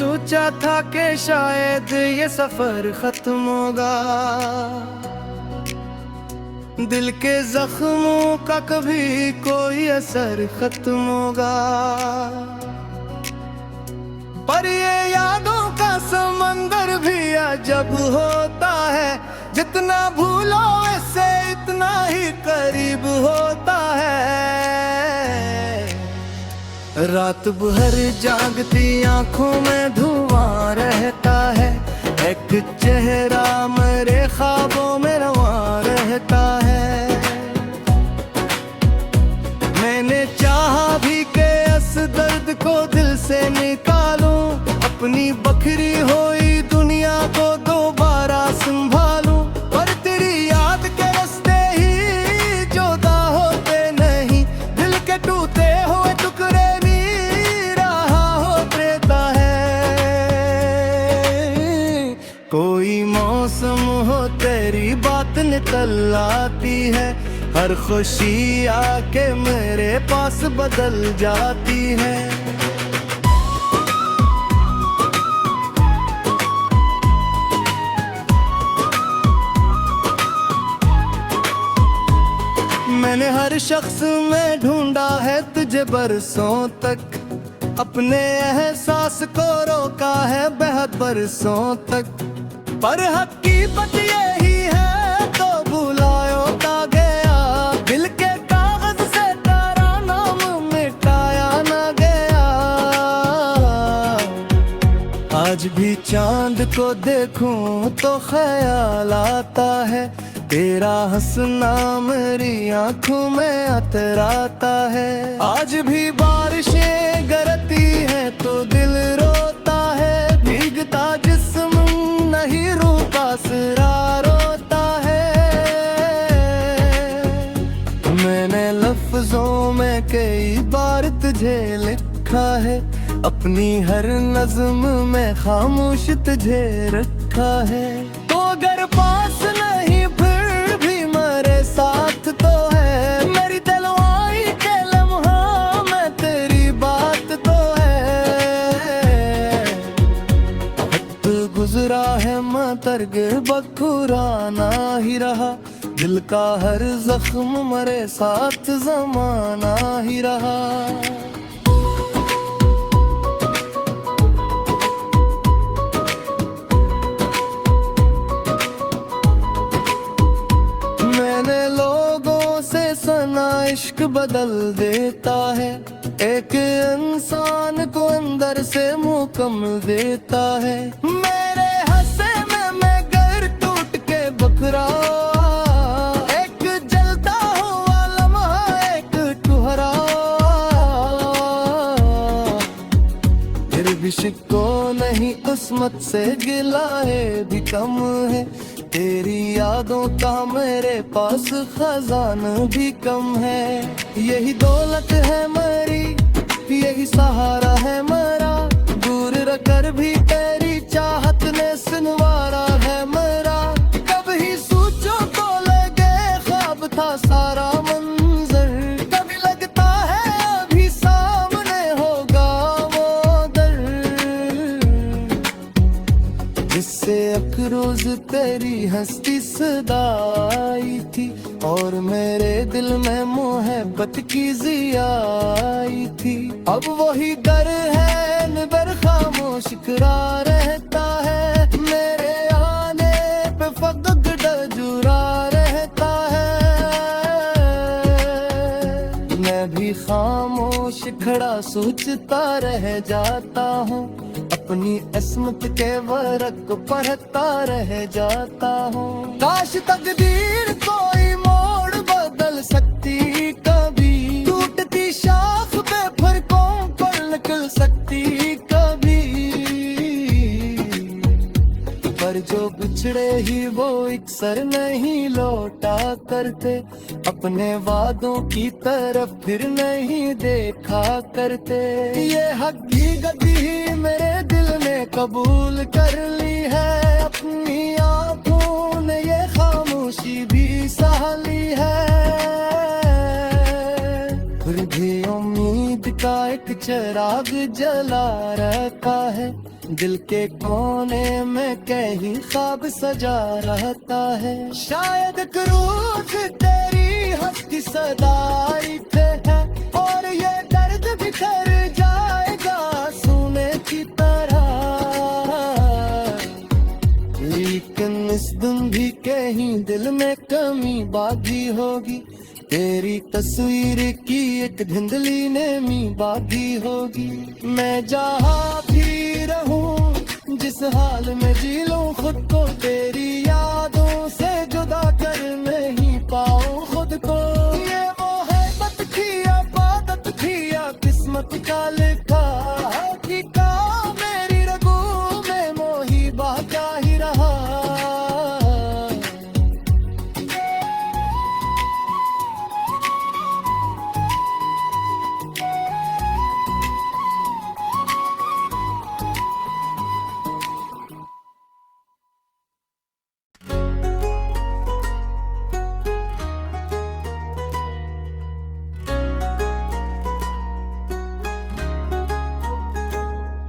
सोचा था कि शायद ये सफर खत्म होगा, दिल के जख्मों का कभी कोई असर खत्म होगा। पर ये यादों का समंदर भी अजब होता है, जितना भूलो वैसे इतना ही करीब होता है। रात भर जागती आंखों में धुआं रहता है, एक चेहरा मेरे ख्वाबों में रवां रहता है। मैंने चाहा भी कि इस दर्द को दिल से निकालूं, अपनी बखरी हुई दुनिया को दोबारा संभालूं। पर तेरी याद के रास्ते ही जुदा होते नहीं, दिल के टूटे हुए टुकड़े नहीं रहा होता है। कोई मौसम हो तेरी बात निकल आती है, हर खुशी आके मेरे पास बदल जाती है। मैंने हर शख्स में ढूंढा है तुझे बरसों तक, अपने एहसास को रोका है बेहद बरसों तक। पर हकीकत यही है तो भुलाया का गया, दिल के कागज से तेरा नाम मिटाया ना गया। आज भी चांद को देखूं तो ख्याल आता है, तेरा हंसना मेरी आंखों में अतराता है। आज भी बारिशें गिरती हैं तो दिल रोता है, भीगता जिस्म नहीं रूठा सिरा रोता है। मैंने लफ्जों में कई बार तुझे लिखा है, अपनी हर नज़्म में खामोश तुझे रखा है। तो अगर पास नहीं साथ तो है, मेरी दिलवाई के लम्हा में तेरी बात तो है। वक्त गुजरा है मतर गिर बखुराना ही रहा, दिल का हर जख्म मरे साथ जमाना ही रहा। इश्क बदल देता है, एक इंसान को अंदर से मुकम्मल देता है। मेरे हंसे में मैं घर टूट के बखरा, एक जलता हुआ लम्हा एक टुहरा। फिर भी शिको नहीं किस्मत से गिलाए भी कम है, तेरी यादों का मेरे पास खजाना भी कम है। यही दौलत है मेरी, यही सहारा है मेरा, दूर रखकर भी तेरी चाहत ने सुनवारा है मेरा। कभी सोचो तो लगे ख्वाब था सारा मंजर, कभी लगता है अभी सामने होगा वो दर, जिससे रोज तेरी हंसती सदा आई थी, और मेरे दिल में मोहब्बत की जिया आई थी। अब वही डर है निबर खामोश खड़ा रहता है, मेरे आने पे फकत डर जुरा रहता है। मैं भी खामोश खड़ा सोचता रह जाता हूँ, अपनी किस्मत के वर्क को पढ़ता रह जाता हूँ। काश तकदीर कोई मोड़ बदल सकती, कभी टूटती शाख पे फरकों पर निकल सकती कभी। पर जो बिछड़े ही वो इकसर नहीं लौटा करते, अपने वादों की तरफ फिर नहीं देखा करते। ये हकीकत ही मेरे दिल ने कबूल कर ली है, अपनी आंखों ने ये खामोशी भी सह ली है। फिर भी उम्मीद का एक चिराग जला रखा है, दिल के कोने में कहीं ख्वाब सजा रहता है। शायद क्रूज तेरी हंसती सदाई पे है, और ये दर्द बिखर जाएगा सोने की तरह। लेकिन इस दिन भी कहीं दिल में कमी बाकी होगी, तेरी तस्वीर की एक धुंधली नेमी बाकी होगी। मैं जहाँ भी रहूं, जिस हाल में जी लूं खुद को, तेरी यादों से जुदा कर नहीं पाऊं खुद को। ये मोहब्बत की आदत थी या किस्मत का लिखा ठिका, मेरी रगों में मोही बहका ही रहा।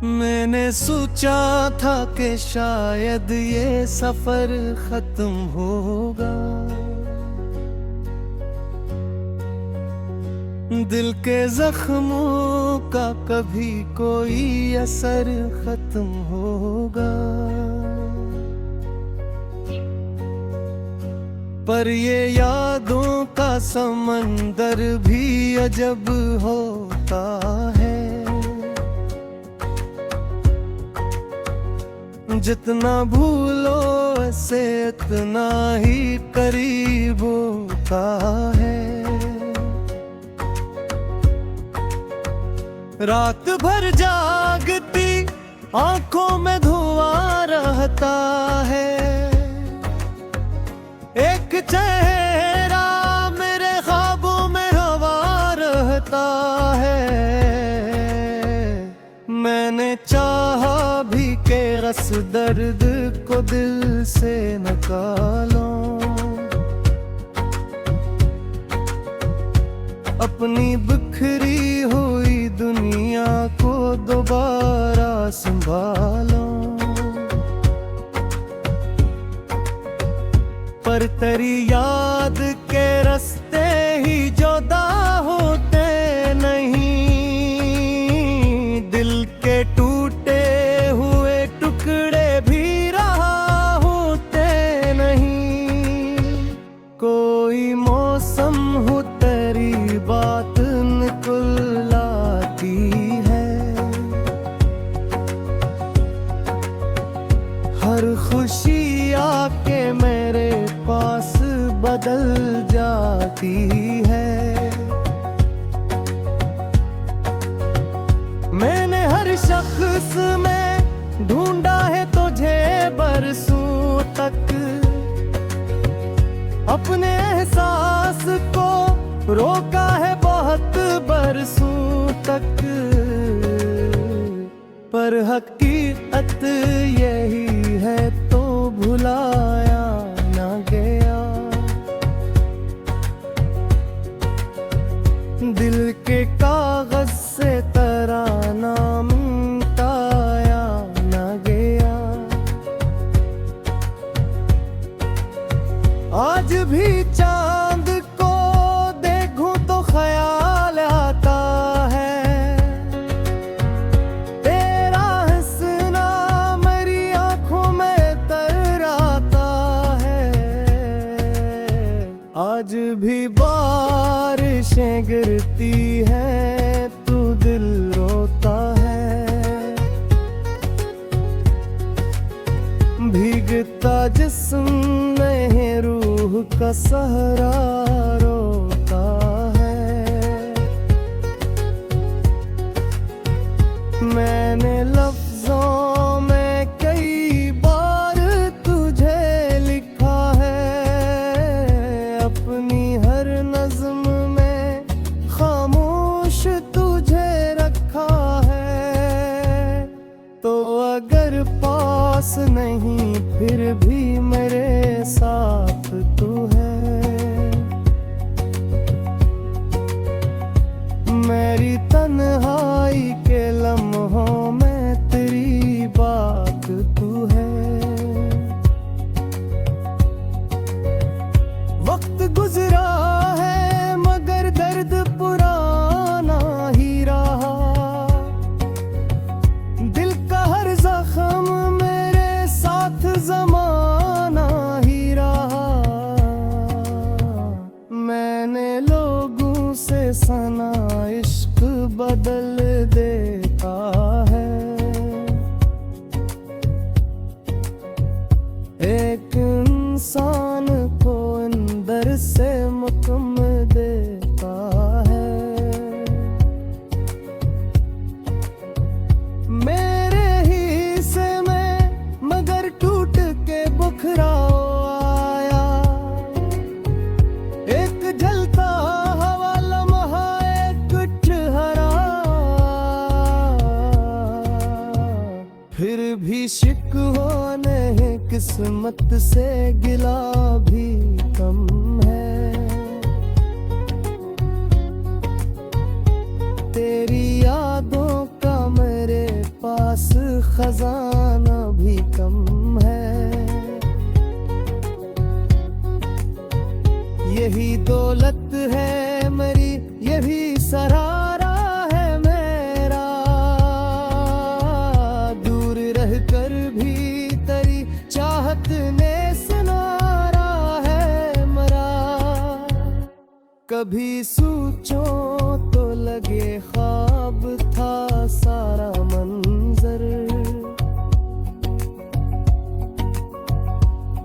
मैंने सोचा था कि शायद ये सफर खत्म होगा, दिल के जख्मों का कभी कोई असर खत्म होगा। पर ये यादों का समंदर भी अजब होता है, जितना भूलो से इतना ही करीब होता है। रात भर जागती आंखों में धुआं रहता है, एक चेहरा मेरे ख्वाबों में हवा रहता है। मैंने चाहा भी के रस दर्द को दिल से निकालो, अपनी बिखरी हुई दुनिया को दोबारा संभालो। पर तेरी याद के रास्ते ही जुदा होते नहीं, दिल के टूटे हुए टुकड़े भी रहा होते नहीं। कोई मौसम हो तेरी बात निकल आती है, हर खुशी आके मेरे पास बदल जाती है। मैंने हर शख्स में ढूंढा है तुझे बरसों तक, अपने एहसास को रोका है बहुत बरसों तक। पर हकीकत यही है तो भुलाया ना गया, दिल के कागज से तराना मिटाया ना गया। आज भी चांद को देखूं तो ख्याल आता है, तेरा हंसना मेरी आंखों में तर आता है। आज भी बारिशें गिरती हैं तू दिल रोता है, भीगता जिस्म में रूह का सहरा रोता है। मैंने लफ्जों में कई बार तुझे लिखा है, अपनी हर नज़्म में खामोश तुझे रखा है। तो अगर पास नहीं फिर भी मेरे साथ तू है, मेरी तन्हाई के लम्हों में तेरी बात टकराव आया। एक जलता हवा लम्हा एक चेहरा, फिर भी शिकवा नहीं किस्मत से गिला भी कम है। तेरी यादों का मेरे पास खजाना भी कम है। यही दौलत है मेरी, यही सहारा है मेरा। दूर रहकर भी तेरी चाहत ने सुनारा है मरा। कभी सोचो तो लगे ख्वाब था सारा मंजर,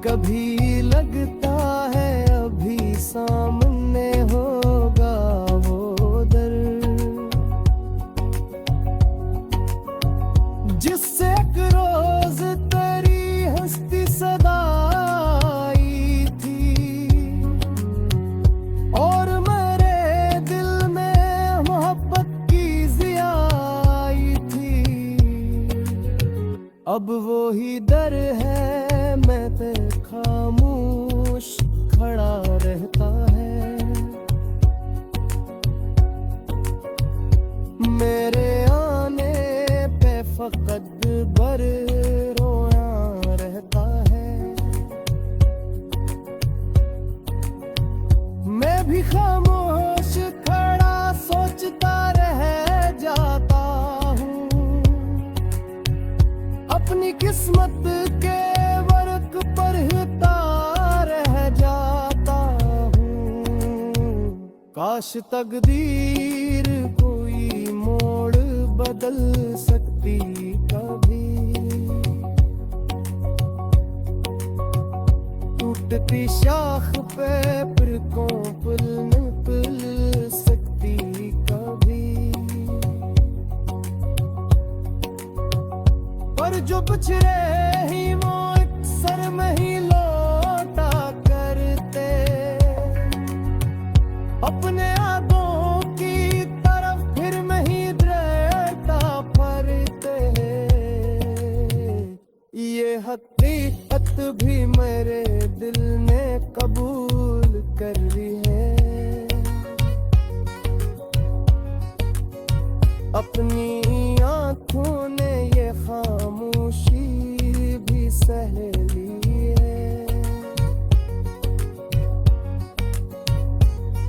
कभी लगता है अभी सामने होगा वो दर। जिससे एक रोज तेरी हस्ती सदा आई थी, और मेरे दिल में मोहब्बत की ज़िया आई थी। अब वो ही दर है, मैं पे खामोश खड़ा रहता है। मेरे आने पे फकत बर रोया रहता है। मैं भी खामोश खड़ा सोचता रह जाता हूँ। अपनी किस्मत के वर्क पर रह जाता हूँ। काश तकदीर कोई मोड़ बदल सकती कभी। टूटती शाख पे फिर को पुल निकल सकती कभी। पर जो पिछड़े ही वो अक्सर में ही लौटा करते। अपने आगों की तरफ फिर में ही दृढ़ता फरते। ये हकीकत भी मेरे दिल ने कबूल कर ली है। अपनी आंखों ने ये खामोशी भी सह ली है।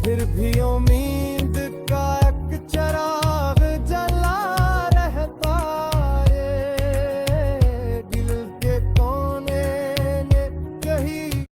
फिर भी उम्मीद